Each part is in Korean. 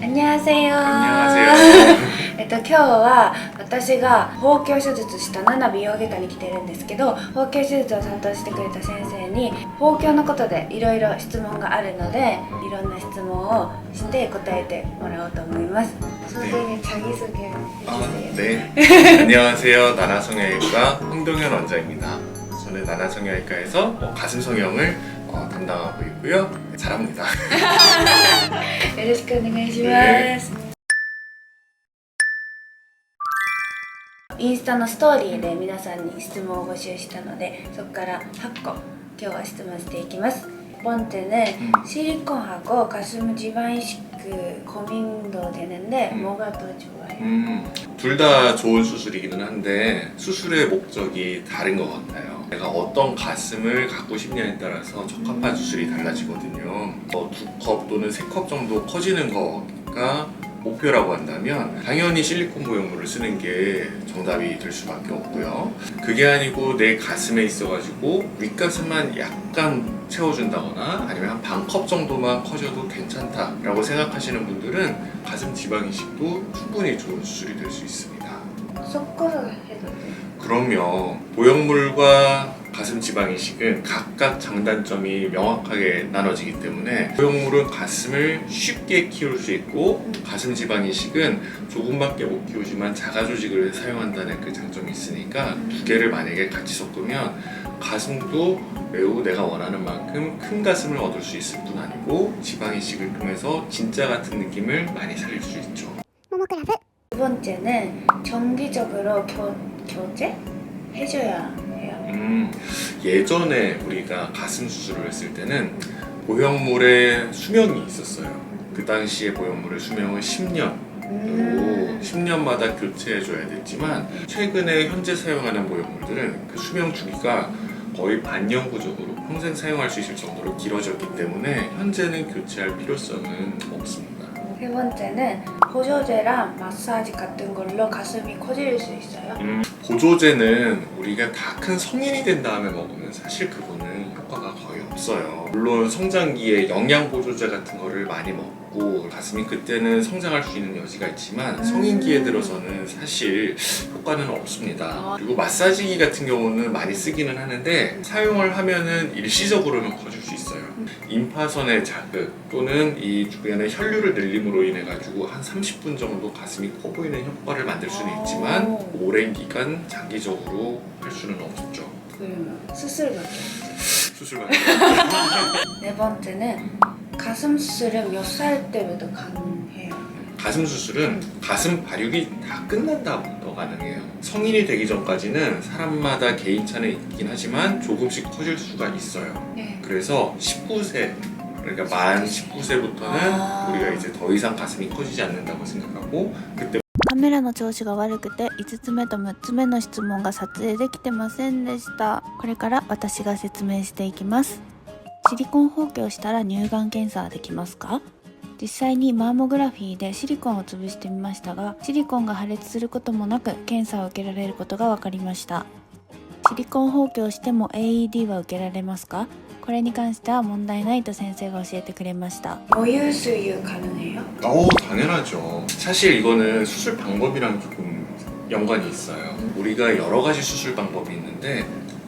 안녕하세요. 안녕하세요. 今日は私が包協手術した7美容外科に来てるんですけど、包協手術を担当してくれた先生に包協のことでいろいろ質問があるので、いろんな質問をして答えてもらおうと思います。선생님 자기소개 해주세요. 네. 안녕하세요. 나나성형외과 홍동현 원장입니다. 저는 나나성형외과에서 가슴 성형을 담당하고 있고요. 잘합니다. よろしくお願いします。インスタのストーリーで皆さんに質問を募集したので、そこから8個今日は質問していきます。첫 번째는 실리콘하고 가슴 지방 이식 고민도 되는데 뭐가 더 좋아요? 둘 다 좋은 수술이기는 한데 수술의 목적이 다른 것 같아요. 내가 어떤 가슴을 갖고 싶냐에 따라서 적합한 수술이 달라지거든요. 2컵 또는 3컵 정도 커지는 거가 목표라고 한다면 당연히 실리콘 보형물을 쓰는 게 정답이 될 수밖에 없고요. 그게 아니고 내 가슴에 있어가지고 윗가슴만 약간 채워준다거나 아니면 한 반 컵 정도만 커져도 괜찮다라고 생각하시는 분들은 가슴 지방 이식도 충분히 좋은 수술이 될 수 있습니다. 섞어서 해도 돼요? 그럼요. 보형물과 가슴 지방 이식은 각각 장단점이 명확하게 나눠지기 때문에 보형물은 가슴을 쉽게 키울 수 있고 가슴 지방 이식은 조금밖에 못 키우지만 자가 조직을 사용한다는 그 장점이 있으니까 두 개를 만약에 같이 섞으면 가슴도 매우 내가 원하는 만큼 큰 가슴을 얻을 수 있을 뿐 아니고 지방 이식을 통해서 진짜 같은 느낌을 많이 살릴 수 있죠. 두 번째는 정기적으로 교체 해줘야 해요. 예전에 우리가 가슴 수술을 했을 때는 보형물의 수명이 있었어요. 그 당시에 보형물의 수명은 10년으로 10년마다 교체해줘야 됐지만 최근에 현재 사용하는 보형물들은 그 수명 주기가 거의 반영구적으로 평생 사용할 수 있을 정도로 길어졌기 때문에 현재는 교체할 필요성은 없습니다. 세 번째는 보조제랑 마사지 같은 걸로 가슴이 커질 수 있어요? 보조제는 우리가 다 큰 성인이 된 다음에 먹으면 사실 그거는 효과가 거의 없어요. 물론 성장기에 영양 보조제 같은 거를 많이 먹고 가슴이 그때는 성장할 수 있는 여지가 있지만 성인기에 들어서는 사실 효과는 없습니다. 그리고 마사지기 같은 경우는 많이 쓰기는 하는데 사용을 하면은 일시적으로는 커질 수 있어요. 임파선의 자극 또는 이 주변의 혈류를 늘림으로 인해 가지고 한 30분 정도 가슴이 커 보이는 효과를 만들 수는 있지만 오랜 기간 장기적으로 할 수는 없죠. 그러면 수술밖에 수술밖에. 네 번째는 가슴 수술은 몇 살 때부터 가능해요? 가슴 수술은 가슴 발육이 다 끝난 다음부터 가능해요. 성인이 되기 전까지는 사람마다 개인차는 있긴 하지만 조금씩 커질 수가 있어요. 네. 그래서 19세 그러니까 만 19세부터는 우리가 이제 더 이상 가슴이 커지지 않는다고 생각하고 그때 カメラの調子が悪くて5つ目と6つ目の質問が撮影できてませんでした。これから私が説明していきます。シリコン包協したら乳がん検査はできますか？実際にマンモグラフィーでシリコンを潰してみましたが、シリコンが破裂することもなく検査を受けられることが分かりました。シリコン包協しても AED は受けられますか？これに関しては問題ないと先生が教えてくれました。 모유 수유 가능해요? 당연하죠. 사실 이거는 수술 방법이랑 조금 연관이 있어요. 우리가 여러 가지 수술 방법이 있는데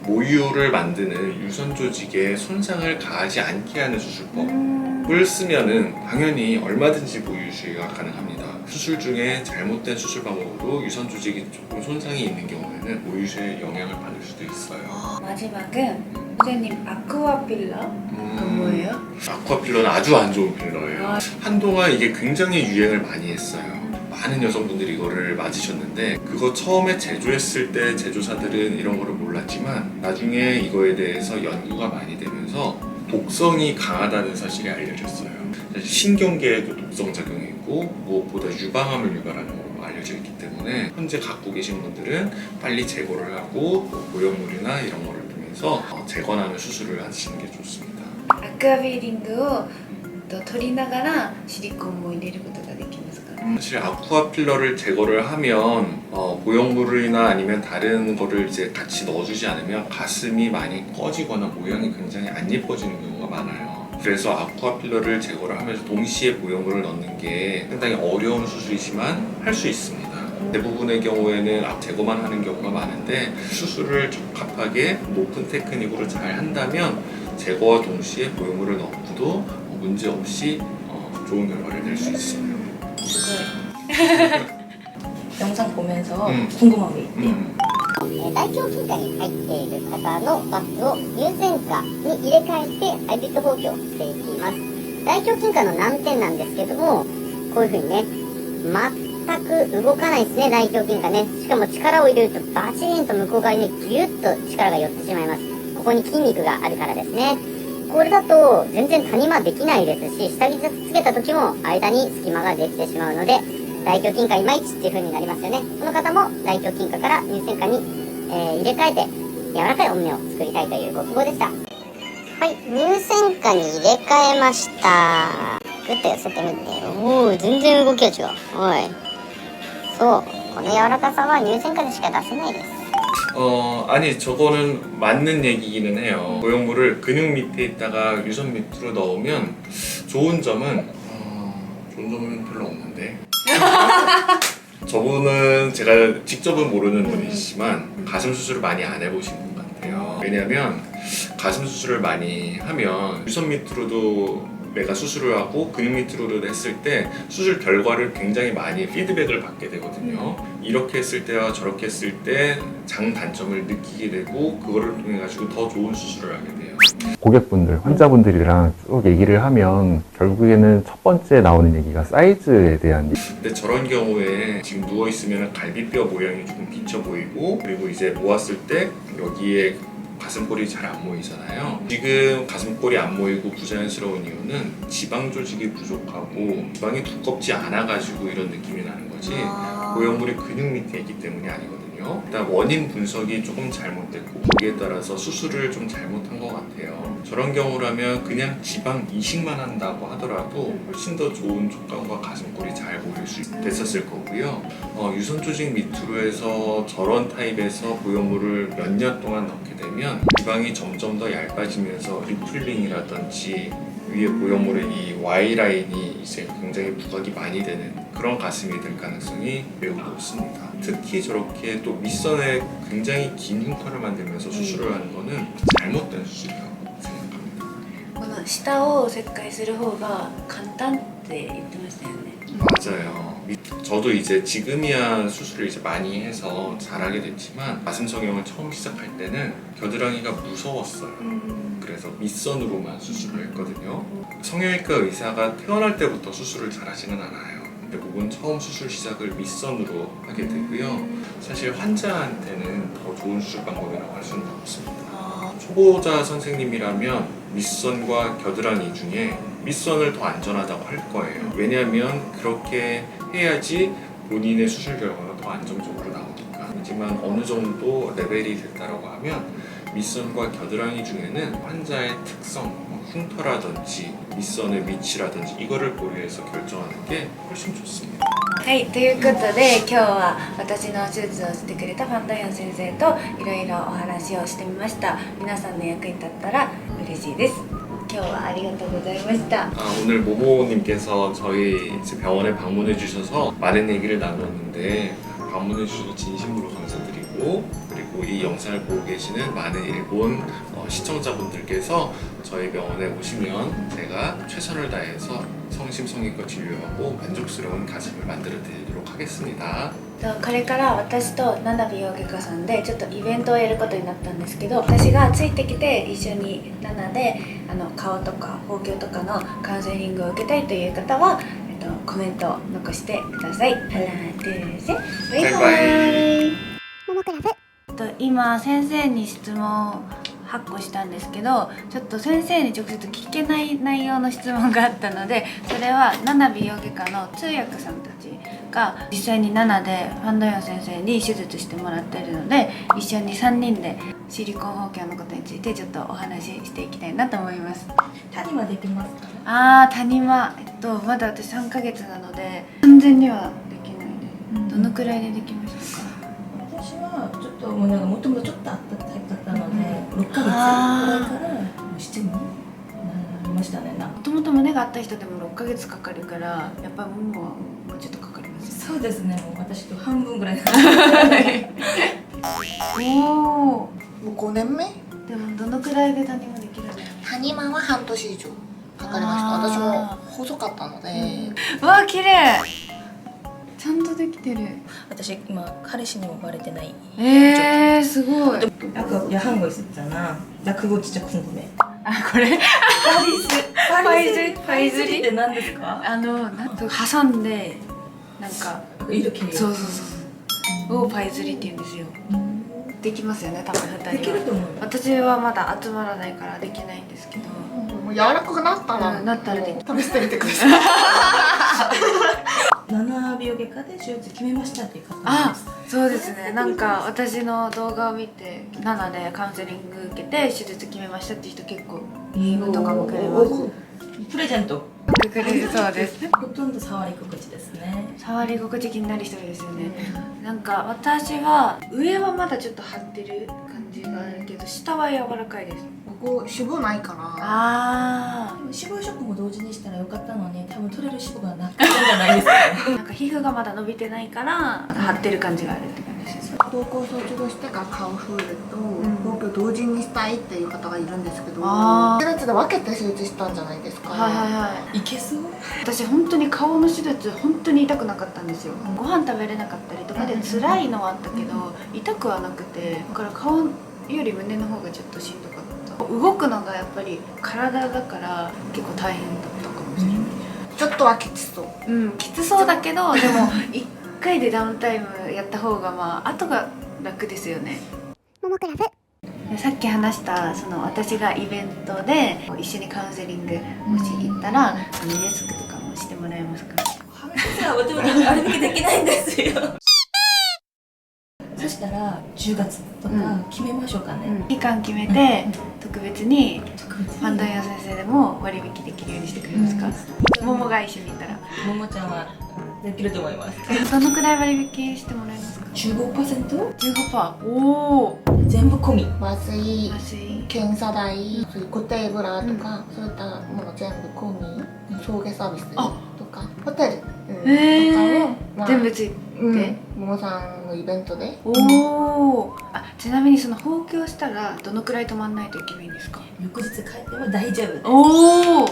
모유를 만드는 유선 조직에 손상을 가하지 않게 하는 수술법을 쓰면은 당연히 얼마든지 모유 수유가 가능합니다. 수술 중에 잘못된 수술 방법으로 유선 조직이 조금 손상이 있는 경우에는 모유 수유에 영향을 받을 수도 있어요. 마지막은 선생님 아쿠아 필러 그건 뭐예요? 아쿠아 필러는 아주 안 좋은 필러예요. 한동안 이게 굉장히 유행을 많이 했어요. 많은 여성분들이 이거를 맞으셨는데 그거 처음에 제조했을 때 제조사들은 이런 거를 몰랐지만 나중에 이거에 대해서 연구가 많이 되면서 독성이 강하다는 사실이 알려졌어요. 신경계에도 독성 작용이 있고 무엇보다 유방암을 유발하는 걸로 알려져 있기 때문에 현재 갖고 계신 분들은 빨리 제거를 하고 보형물이나 이런 거를 통해서 재건하는 수술을 하시는 게 좋습니다. 아쿠아 필링을 取りながらシリコンも入れることができますか？ 사실 아쿠아 필러를 제거를 하면 보형물이나 아니면 다른 거를 이제 같이 넣어주지 않으면 가슴이 많이 꺼지거나 모양이 굉장히 안 예뻐지는 경우가 많아요. 그래서 아쿠아 필러를 제거를 하면서 동시에 보형물을 넣는 게 상당히 어려운 수술이지만 할 수 있습니다. 대부분의 경우에는 제거만 하는 경우가 많은데 수술을 적합하게 높은 테크닉으로 잘 한다면 제거와 동시에 보형물을 넣고도 문제없이 좋은 결과를 낼 수 있어요. 영상 보면서 궁금한 게 있대요. 大胸筋下に入っている方のバッグを優先下に入れ替えてハイブリッド包協していきます。大胸筋下の難点なんですけども、こういう風にね、全く動かないですね、大胸筋下ね。しかも力を入れるとバチンと向こう側にギュッと力が寄ってしまいます。ここに筋肉があるからですね。これだと全然谷間できないですし、下着つけた時も間に隙間ができてしまうので、大胸筋下いまいちっていう風になりますよね。その方も大胸筋下から乳腺下に、入れ替えて柔らかいお胸を作りたいというご希望でした。はい、乳腺下に入れ替えました。グッと寄せてみて。おお、全然動きが違う。おい。そう、この柔らかさは乳腺下でしか出せないです。 아니 저거는 맞는 얘기기는 해요. 보형물을 근육 밑에 있다가 유선 밑으로 넣으면 좋은 점은 별로 없는데 저분은 제가 직접은 모르는 분이시지만 가슴 수술을 많이 안 해보신 것 같아요. 왜냐면 가슴 수술을 많이 하면 유선 밑으로도 내가 수술을 하고 근육 밑으로도 했을 때 수술 결과를 굉장히 많이 피드백을 받게 되거든요. 이렇게 했을 때와 저렇게 했을 때 장단점을 느끼게 되고 그거를 통해 가지고 더 좋은 수술을 하게 돼요. 고객분들, 환자분들이랑 쭉 얘기를 하면 결국에는 첫 번째 나오는 얘기가 사이즈에 대한 근데 저런 경우에 지금 누워있으면 갈비뼈 모양이 조금 비쳐 보이고 그리고 이제 모았을 때 여기에 가슴골이 잘 안 모이잖아요. 지금 가슴골이 안 모이고 부자연스러운 이유는 지방 조직이 부족하고 지방이 두껍지 않아가지고 이런 느낌이 나는 거지 보형물이 근육 밑에 있기 때문이 아니거든요. 일단 원인 분석이 조금 잘못됐고 거기에 따라서 수술을 좀 잘못한 것 같아요. 저런 경우라면 그냥 지방 이식만 한다고 하더라도 훨씬 더 좋은 촉감과 가슴골이 잘 보일 수 됐었을 거고요. 유선 조직 밑으로 해서 저런 타입에서 보형물을 몇 년 동안 넣게 되면 지방이 점점 더 얇아지면서 리플링이라든지 위에 보형물의 이 Y라인이 이제 굉장히 부각이 많이 되는 그런 가슴이 될 가능성이 매우 높습니다. 특히 저렇게 또 밑선에 굉장히 긴 흉터를 만들면서 수술을 하는 거는 잘못된 수술이라고 생각합니다. この下を切開する方が簡単って言ってましたよね。 맞아요. 저도 이제 지금이야 수술을 이제 많이 해서 잘하게 됐지만 가슴 성형을 처음 시작할 때는 겨드랑이가 무서웠어요. 그래서 밑선으로만 수술을 했거든요. 성형외과 의사가 태어날 때부터 수술을 잘 하지는 않아요. 대부분 처음 수술 시작을 밑선으로 하게 되고요. 사실 환자한테는 더 좋은 수술 방법이라고 할 수는 없습니다. 초보자 선생님이라면 밑선과 겨드랑이 중에 밑선을 더 안전하다고 할 거예요. 왜냐하면 그렇게 해야지 본인의 수술 결과가 더 안정적으로 나오니까. 하지만 어느 정도 레벨이 됐다고 하면 밑선과 겨드랑이 중에는 환자의 특성, 흉터라든지 밑선의 위치라든지 이거를 고려해서 결정하는 게 훨씬 좋습니다. はい、ということで今日は私の手術をしてくれたファン・ドヨン先生といろいろお話をしてみました。皆さんの役に立ったら嬉しいです。今日はありがとうございました。 오늘 모모님께서 저희 이제 병원에 방문해 주셔서 많은 얘기를 나눴는데 방문해 주셔서 진심으로 감사드리고 그리고 이 영상을 보고 계시는 많은 일본 시청자분들께서 저희 병원에 오시면 제가 최선을 다해서 성심성의껏 진료하고 만족스러운 가슴을 만들어 드리도록 하겠습니다. これから私とナナ美容外科さんでちょっとイベントをやることになったんですけど、私がついてきて一緒にナナで顔とか包協とかのカウンセリングを受けたいという方は、コメントを残してください。バイバイ。ももクラブ。今先生に質問8個したんですけど、ちょっと先生に直接聞けない内容の質問があったので、それはナナ美容外科の通訳さんたちが実際にナナでファン・ドヨン先生に手術してもらっているので、一緒に3人でシリコン包協のことについてちょっとお話ししていきたいなと思います。谷はできますか？谷間まだ私3ヶ月なので完全にはできないです。どのくらいでできましたか？私はちょっともともとちょっとあったタイプだったので、6ヶ月ぐらいから7人ましたね。もともと胸があった人でも6ヶ月かかるからやっぱりももはもうちょっとかかりますそうですね。もう私と半分ぐらい。おおもう5年目。でもどのくらいで谷間できるの？谷間は半年以上かかりました。私も細かったので、うわ綺麗ちゃんとできてる私今彼氏にもバレてない。すごい Ako yahan ko 있었잖아. 나 그거 진짜 궁금해. これパイズリパイズリって何ですか？なんか挟んでなんか이렇게 そうをパイズリって言うんですよできますよね多分2人はできると思うよ。私はまだ集まらないからできないんですけどもう柔らかくなったら、なったらでき試してみてください。7秒外科で手術決めましたっていう方なんです。そうですねなんか私の動画を見て7でカウンセリング受けて手術決めましたっていう人結構 DM とかもくれますプレゼント。くれるそうですほとんど触り心地ですね。触り心地気になる人ですよねなんか私は上はまだちょっと張ってる感じがあるけど下は柔らかいですここ脂肪ないから。あでも脂肪移植も同時にしたらよかったのに、多分取れる脂肪がなかったんじゃないですかね。なんか皮膚がまだ伸びてないから張ってる感じがあるって感じです高校卒業してからカウフールと東京同時にしたいっていう方がいるんですけど、あ手術で分けて手術したんじゃないですか。はいいけそう？私本当に顔の手術本当に痛くなかったんですよご飯食べれなかったりとかで辛いのはあったけど痛くはなくてだから顔より胸の方がちょっとしんどかった動くのがやっぱり体だから結構大変だったかもしれないちょっとはきつそう。きつそうだけどでも1回でダウンタイムやった方がまあ後が楽ですよねももクラブ。さっき話したその私がイベントで一緒にカウンセリングもし行ったらネスクとかもしてもらえますかじゃあ私もあれだけできないんですよ。そしたら10月とか決めましょうかね。期間決めて特別に特別にファンド屋先生でも割引できるようにしてくれますか桃が一緒に行ったらももちゃんはできると思います。どのくらい割引してもらえますか 15%？ 15%おお全部込み。麻酔、安い検査代、そういう固定ブラとか、そういったもの全部込み、送迎サービスとか、ホテル、とかを、まあ全部ついて、ももさんのイベントで。おおちなみにその放棄をしたらどのくらい泊まんないといけないんですか翌日帰っても大丈夫です。おお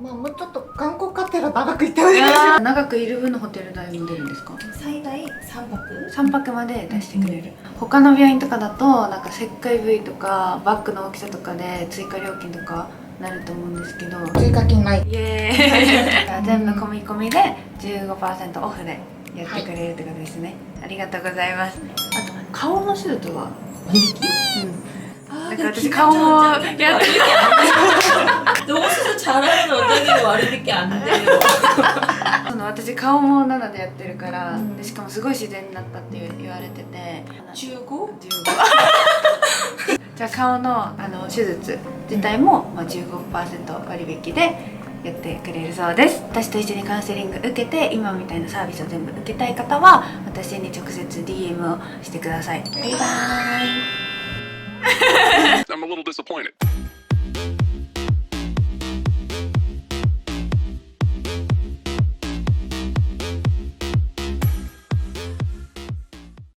まあもうちょっと観光かってら長く行っておいます。長くいる分のホテル代も出るんですか最大3泊。 3泊まで出してくれる、他の病院とかだとなんか切開部位とかバッグの大きさとかで追加料金とかなると思うんですけど追加金ない。イエーイ全部込み込みで 15% オフでやってくれるってことですね、ありがとうございますあと顔の手術は割引？なんか私顔もやってる너무 수술 잘하는 원장님은割引안 돼요. その私顔も7でやってるから、でしかもすごい自然になったって言われてて 15? じゃあ顔の手術自体も、まあ、15% 割引でやってくれるそうです私と一緒にカウンセリング受けて今みたいなサービスを全部受けたい方は私に直接 DM をしてくださいバイバーイI'm a little disappointed.